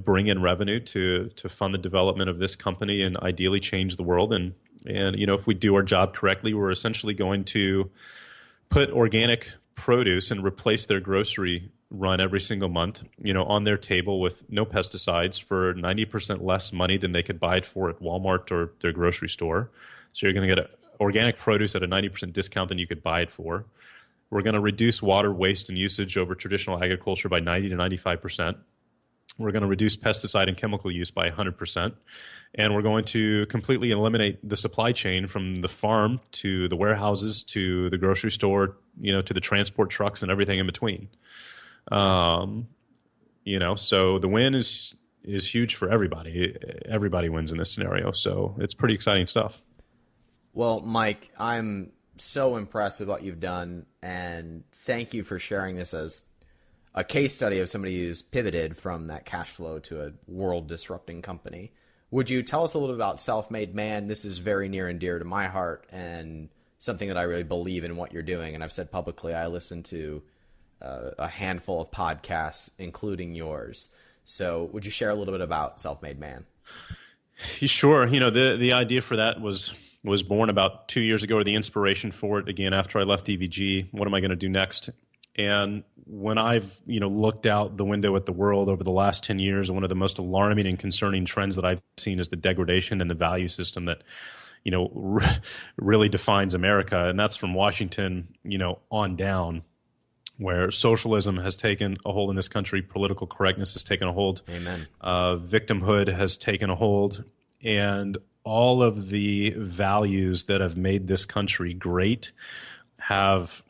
bring in revenue to fund the development of this company and ideally change the world. And if we do our job correctly, we're essentially going to put organic produce and replace their grocery run every single month, on their table with no pesticides for 90% less money than they could buy it for at Walmart or their grocery store. So you're going to get organic produce at a 90% discount than you could buy it for. We're going to reduce water waste and usage over traditional agriculture by 90 to 95%. We're going to reduce pesticide and chemical use by 100%. And we're going to completely eliminate the supply chain from the farm to the warehouses to the grocery store, to the transport trucks and everything in between. So the win is huge for everybody. Everybody wins in this scenario. So it's pretty exciting stuff.
Well, Mike, I'm so impressed with what you've done, and thank you for sharing this as a case study of somebody who's pivoted from that cash flow to a world-disrupting company. Would you tell us a little bit about Self-Made Man? This is very near and dear to my heart and something that I really believe in what you're doing. And I've said publicly, I listen to a handful of podcasts, including yours. So would you share a little bit about Self-Made Man?
Sure. The idea for that was born about 2 years ago, or the inspiration for it, again, after I left EVG. What am I going to do next? And when I've, looked out the window at the world over the last 10 years, one of the most alarming and concerning trends that I've seen is the degradation in the value system that, really defines America. And that's from Washington, on down, where socialism has taken a hold in this country, political correctness has taken a hold.
Amen.
Victimhood has taken a hold, and all of the values that have made this country great have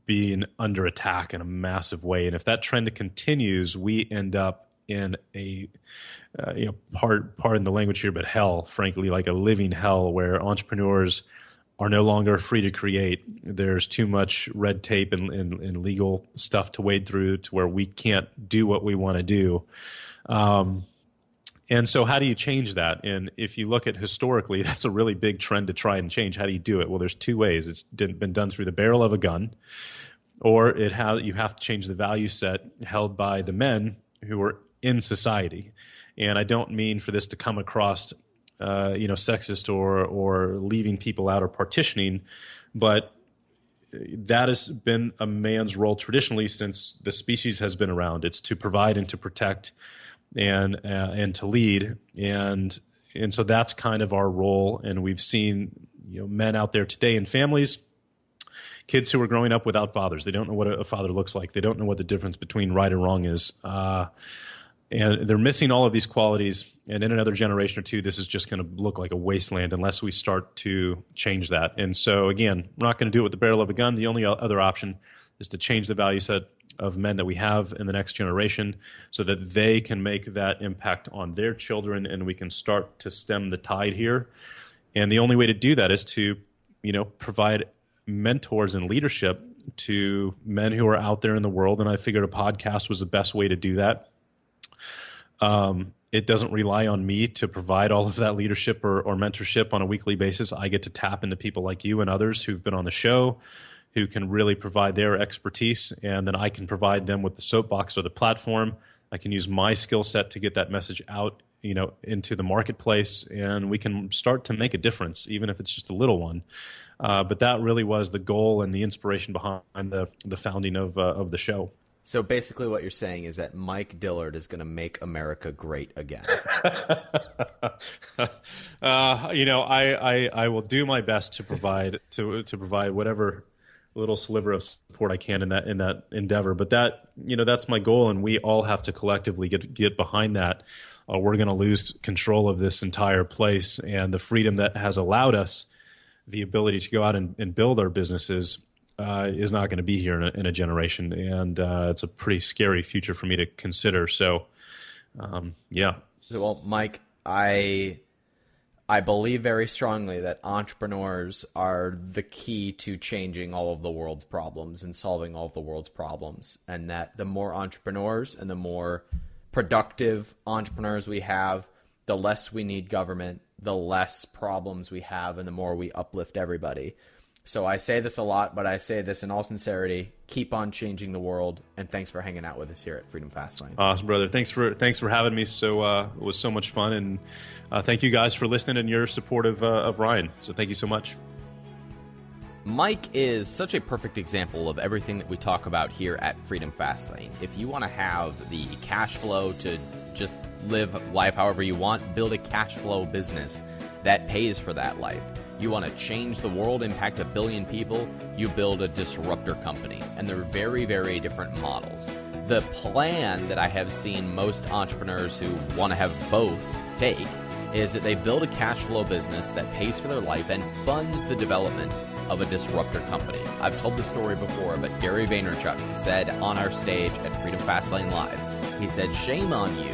been under attack in a massive way. And if that trend continues, we end up in a, pardon the language here, but hell, frankly, like a living hell, where entrepreneurs are no longer free to create. There's too much red tape and legal stuff to wade through to where we can't do what we want to do. And so how do you change that? And if you look at historically, that's a really big trend to try and change. How do you do it? Well, there's two ways. It's been done through the barrel of a gun, or you have to change the value set held by the men who are in society. And I don't mean for this to come across, sexist or leaving people out or partitioning, but that has been a man's role traditionally since the species has been around. It's to provide and to protect and to lead, and so that's kind of our role. And we've seen men out there today in families, kids who are growing up without fathers. They don't know what a father looks like. They don't know what the difference between right and wrong is, and they're missing all of these qualities. And in another generation or two, this is just going to look like a wasteland unless we start to change that. And so again, we're not going to do it with the barrel of a gun. The only other option is to change the value set of men that we have in the next generation so that they can make that impact on their children, and we can start to stem the tide here. And the only way to do that is to, provide mentors and leadership to men who are out there in the world. And I figured a podcast was the best way to do that. It doesn't rely on me to provide all of that leadership or mentorship on a weekly basis. I get to tap into people like you and others who've been on the show, who can really provide their expertise, and then I can provide them with the soapbox or the platform. I can use my skill set to get that message out, into the marketplace, and we can start to make a difference, even if it's just a little one. But that really was the goal and the inspiration behind the founding of the show.
So basically what you're saying is that Mike Dillard is going to make America great again.
I will do my best to provide whatever little sliver of support I can in that endeavor. But that's my goal, and we all have to collectively get behind that. We're going to lose control of this entire place, and the freedom that has allowed us the ability to go out and build our businesses is not going to be here in a generation. And it's a pretty scary future for me to consider. So, yeah.
Well, Mike, I believe very strongly that entrepreneurs are the key to changing all of the world's problems and solving all of the world's problems. And that the more entrepreneurs and the more productive entrepreneurs we have, the less we need government, the less problems we have, and the more we uplift everybody. So I say this a lot, but I say this in all sincerity. Keep on changing the world, and thanks for hanging out with us here at Freedom Fastlane.
Awesome, brother. Thanks for having me. So it was so much fun, and thank you guys for listening and your support of Ryan. So thank you so much.
Mike is such a perfect example of everything that we talk about here at Freedom Fastlane. If you want to have the cash flow to just live life however you want, build a cash flow business that pays for that life. You want to change the world, impact 1 billion people, you build a disruptor company. And they're very, very different models. The plan that I have seen most entrepreneurs who want to have both take is that they build a cash flow business that pays for their life and funds the development of a disruptor company. I've told this story before, but Gary Vaynerchuk said on our stage at Freedom Fastlane Live, he said, shame on you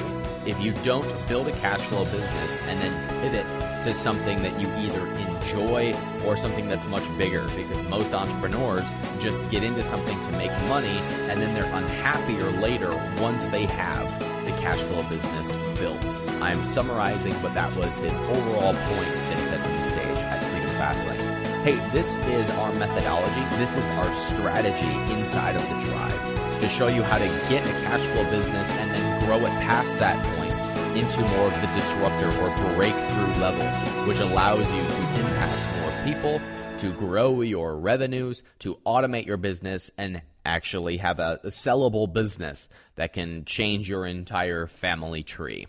if you don't build a cash flow business and then pivot to something that you either enjoy or something that's much bigger, because most entrepreneurs just get into something to make money and then they're unhappier later once they have the cash flow business built. I am summarizing, but that was his overall point that he said on the stage at Freedom Fastlane. Hey, this is our methodology. This is our strategy inside of the Drive to show you how to get a cash flow business and then grow it past that point into more of the disruptor or breakthrough level, which allows you to impact more people, to grow your revenues, to automate your business, and actually have a sellable business that can change your entire family tree.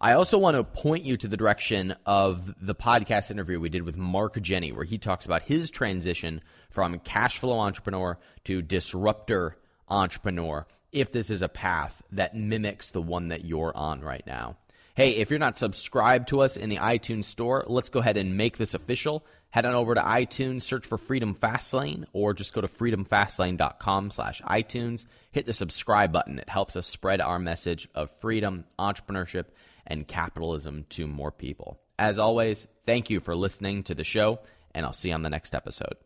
I also want to point you to the direction of the podcast interview we did with Mark Jenny, where he talks about his transition from cash flow entrepreneur to disruptor entrepreneur, if this is a path that mimics the one that you're on right now. Hey, if you're not subscribed to us in the iTunes store, let's go ahead and make this official. Head on over to iTunes, search for Freedom Fastlane, or just go to freedomfastlane.com/iTunes. Hit the subscribe button. It helps us spread our message of freedom, entrepreneurship, and capitalism to more people. As always, thank you for listening to the show, and I'll see you on the next episode.